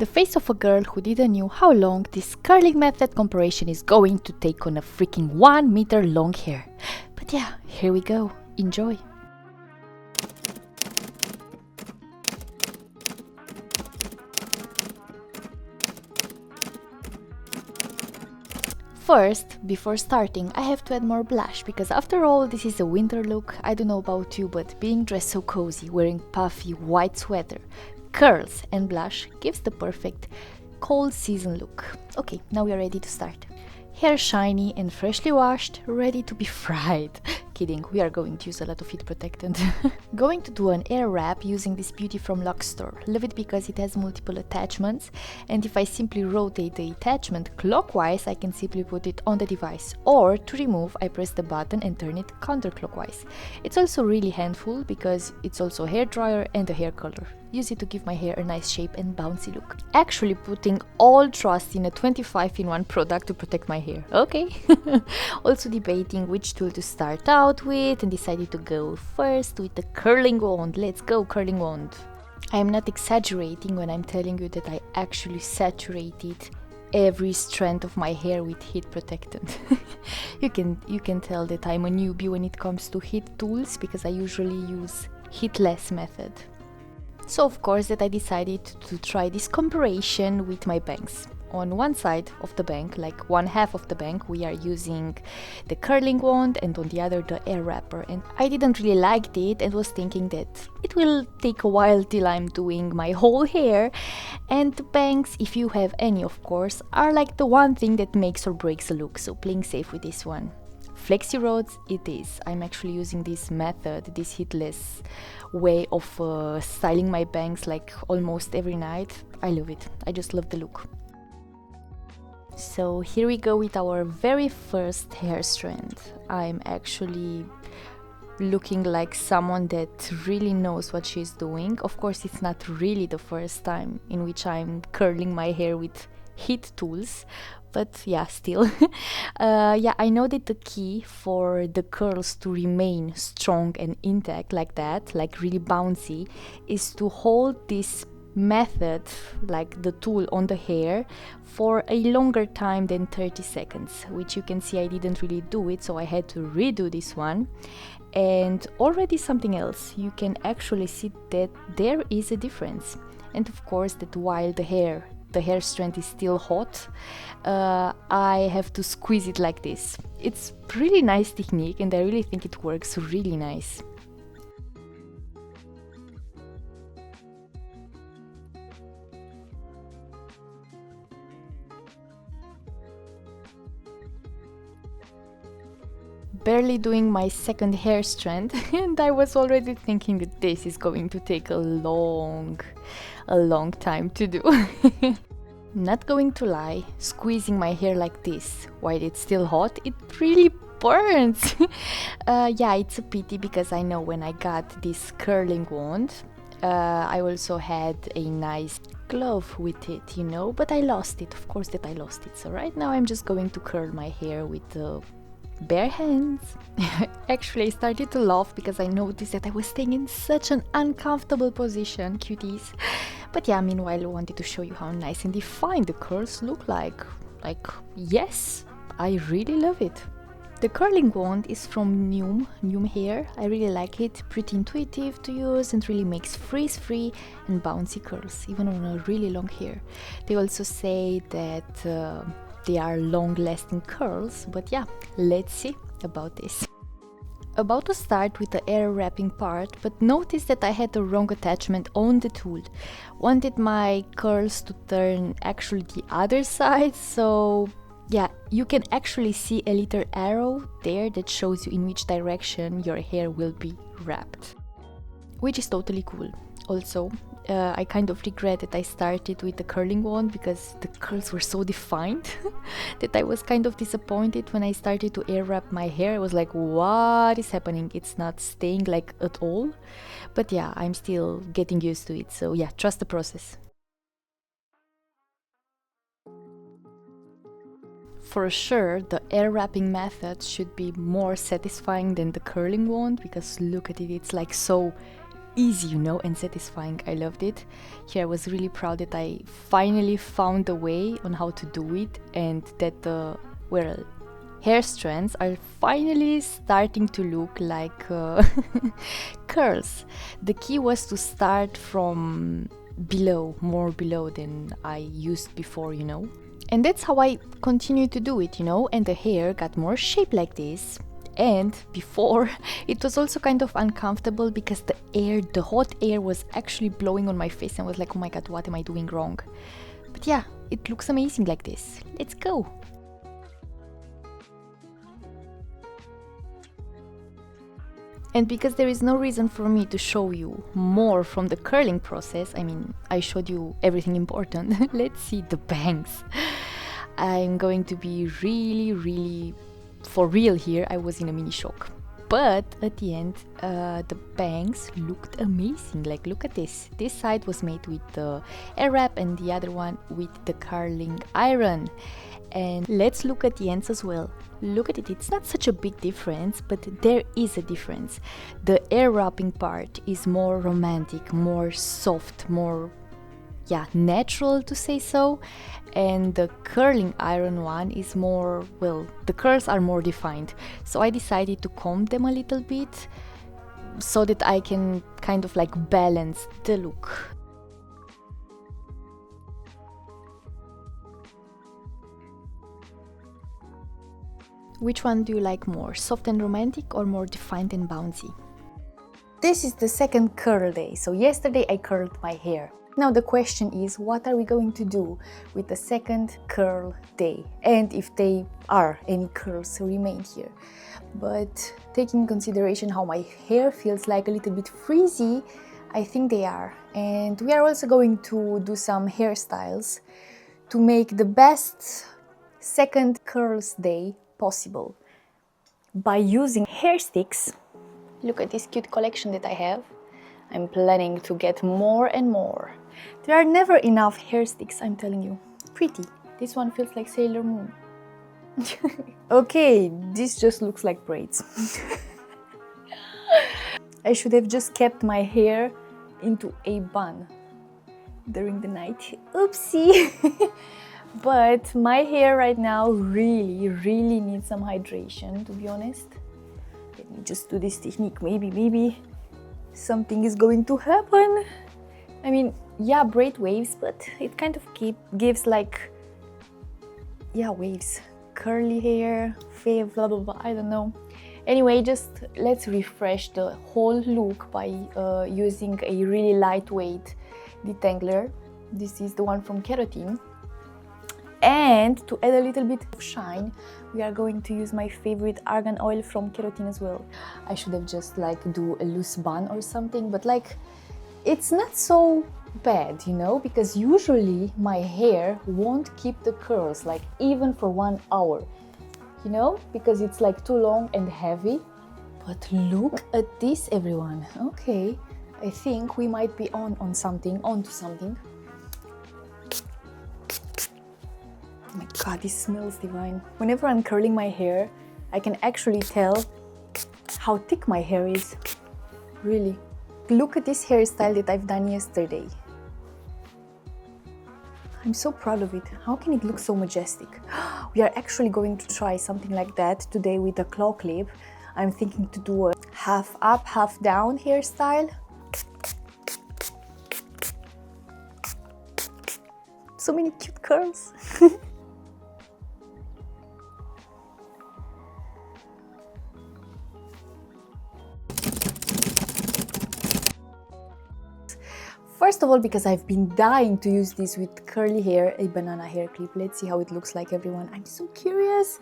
The face of a girl who didn't know how long this curling method comparison is going to take on a freaking 1 meter long hair. But yeah, here we go. Enjoy! First, before starting, I have to add more blush because after all this is a winter look. I don't know about you, but being dressed so cozy, wearing puffy white sweater, curls and blush gives the perfect cold season look. Okay, now we are ready to start. Hair shiny and freshly washed, ready to be fried. Kidding, we are going to use a lot of heat protectant. Going to do an air wrap using this beauty from Lux Store. Love it because it has multiple attachments, and if I simply rotate the attachment clockwise, I can simply put it on the device, or to remove, I press the button and turn it counterclockwise. It's also really handful because it's also a hair dryer and a hair curler. Use it to give my hair a nice shape and bouncy look. Actually putting all trust in a 25-in-1 product to protect my hair. Okay. Also debating which tool to start out with and decided to go first with the curling wand. Let's go, curling wand. I am not exaggerating when I'm telling you that I actually saturated every strand of my hair with heat protectant. You can tell that I'm a newbie when it comes to heat tools because I usually use heatless method. So of course that I decided to try this comparison with my bangs. On one side of the bang, like one half of the bang, we are using the curling wand and on the other the air wrapper, and I didn't really like it and was thinking that it will take a while till I'm doing my whole hair, and the bangs, if you have any of course, are like the one thing that makes or breaks a look, so playing safe with this one. Flexi rods it is. I'm actually using this method, this heatless way of styling my bangs like almost every night. I love it. I just love the look. So here we go with our very first hair strand. I'm actually looking like someone that really knows what she's doing. Of course, it's not really the first time in which I'm curling my hair with heat tools, but yeah, still. Yeah, I know that the key for the curls to remain strong and intact like that, like really bouncy, is to hold this method, like the tool on the hair, for a longer time than 30 seconds, which you can see I didn't really do it, so I had to redo this one. And already something else, you can actually see that there is a difference. And of course that while the hair strand is still hot, I have to squeeze it like this. It's really nice technique and I really think it works really nice. Barely doing my second hair strand and I was already thinking that this is going to take a long time to do. Not going to lie, squeezing my hair like this while it's still hot, it really burns. Yeah, it's a pity because I know when I got this curling wand, I also had a nice glove with it, you know, but I lost it. Of course that I lost it. So right now I'm just going to curl my hair with bare hands. Actually, I started to laugh because I noticed that I was staying in such an uncomfortable position, cuties. But yeah, meanwhile I wanted to show you how nice and defined the curls look like. Like, yes, I really love it. The curling wand is from NuMe hair. I really like it, pretty intuitive to use and really makes frizz-free and bouncy curls, even on a really long hair. They also say that they are long-lasting curls, but yeah, let's see about this. About to start with the air wrapping part, but notice that I had the wrong attachment on the tool. Wanted my curls to turn actually the other side, so yeah, you can actually see a little arrow there that shows you in which direction your hair will be wrapped, which is totally cool. Also, I kind of regret that I started with the curling wand because the curls were so defined that I was kind of disappointed when I started to air wrap my hair. I was like, what is happening? It's not staying like at all. But yeah, I'm still getting used to it. So yeah, trust the process. For sure, the air wrapping method should be more satisfying than the curling wand because look at it, it's like so easy, you know, and satisfying. I loved it. Here I was really proud that I finally found a way on how to do it, and that the, well, hair strands are finally starting to look like curls. The key was to start from below, more below than I used before, you know. And that's how I continue to do it, you know, and the hair got more shape like this. And before, it was also kind of uncomfortable because the hot air was actually blowing on my face, and I was like, oh my god, what am I doing wrong? But yeah, it looks amazing like this. Let's go! And because there is no reason for me to show you more from the curling process, I mean, I showed you everything important. Let's see the bangs. I'm going to be really for real here. I was in a mini shock. But at the end, the bangs looked amazing. Like, look at this. This side was made with the Airwrap and the other one with the curling iron. And let's look at the ends as well. Look at it, it's not such a big difference, but there is a difference. The air wrapping part is more romantic, more soft, more, yeah, natural to say so. And the curling iron one is more, well, the curls are more defined. So I decided to comb them a little bit so that I can kind of like balance the look. Which one do you like more, soft and romantic or more defined and bouncy? This is the second curl day, so yesterday I curled my hair. Now the question is, what are we going to do with the second curl day? And if they are any curls remain here. But taking in consideration how my hair feels like a little bit frizzy, I think they are. And we are also going to do some hairstyles to make the best second curls day possible by using hair sticks. Look at this cute collection that I have. I'm planning to get more and more. There are never enough hair sticks, I'm telling you. Pretty. This one feels like Sailor Moon. Okay, this just looks like braids. I should have just kept my hair into a bun during the night. Oopsie! But my hair right now really needs some hydration, to be honest. Let me just do this technique. Maybe something is going to happen. I mean, yeah, braid waves, but it kind of gives like, yeah, waves. Curly hair, fave, blah blah blah, I don't know. Anyway, just let's refresh the whole look by using a really lightweight detangler. This is the one from Keratin. And to add a little bit of shine, we are going to use my favorite argan oil from Keratin as well. I should have just like do a loose bun or something, but like it's not so bad, you know, because usually my hair won't keep the curls like even for 1 hour, you know, because it's like too long and heavy. But look at this, everyone. Okay, I think we might be onto something. Oh my god, this smells divine. Whenever I'm curling my hair, I can actually tell how thick my hair is. Really. Look at this hairstyle that I've done yesterday. I'm so proud of it. How can it look so majestic? We are actually going to try something like that today with a claw clip. I'm thinking to do a half up, half down hairstyle. So many cute curls. First of all, because I've been dying to use this with curly hair, a banana hair clip. Let's see how it looks like, everyone. I'm so curious.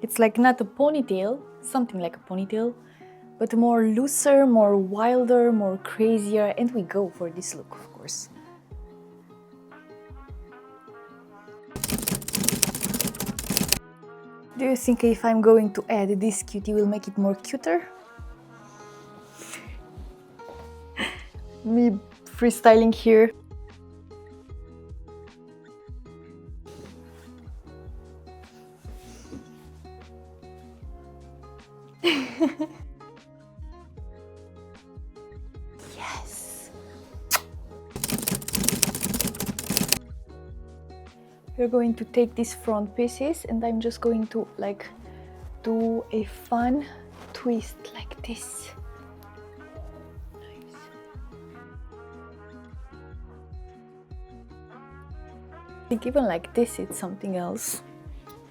It's like not a ponytail, something like a ponytail, but more looser, more wilder, more crazier, and we go for this look, of course. Do you think if I'm going to add this cutie will make it more cuter? me freestyling here. Yes. We're going to take these front pieces and I'm just going to like do a fun twist like this. Nice. I think even like this it's something else.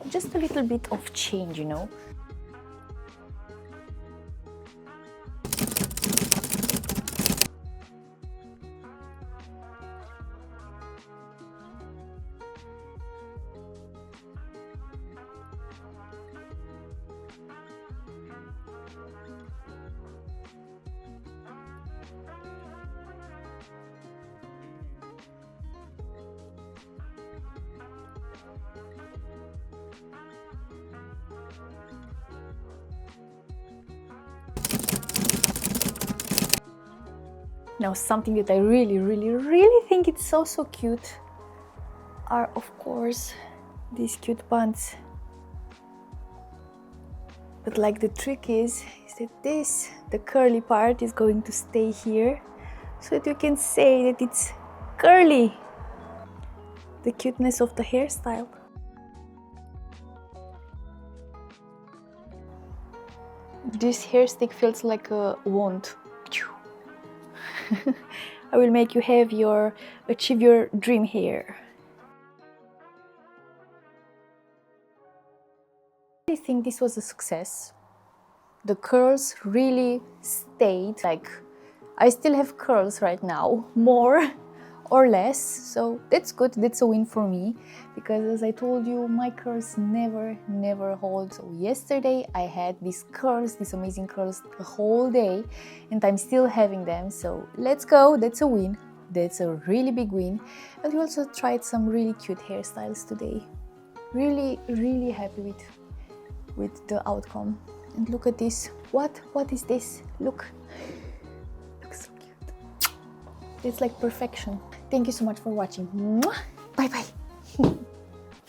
Just a little bit of change, you know. Now something that I really think it's so cute are of course these cute buns. But like the trick is that this, the curly part is going to stay here so that you can say that it's curly. The cuteness of the hairstyle. This hair stick feels like a wand. I will make you have achieve your dream hair. I think this was a success. The curls really stayed. Like, I still have curls right now, more or less, so that's good. That's a win for me, because as I told you, my curls never hold. So yesterday I had these curls, these amazing curls, the whole day, and I'm still having them. So let's go. That's a win. That's a really big win. And we also tried some really cute hairstyles today. Really happy with the outcome. And look at this. What is this? Look. Looks so cute. It's like perfection. Thank you so much for watching. Bye bye.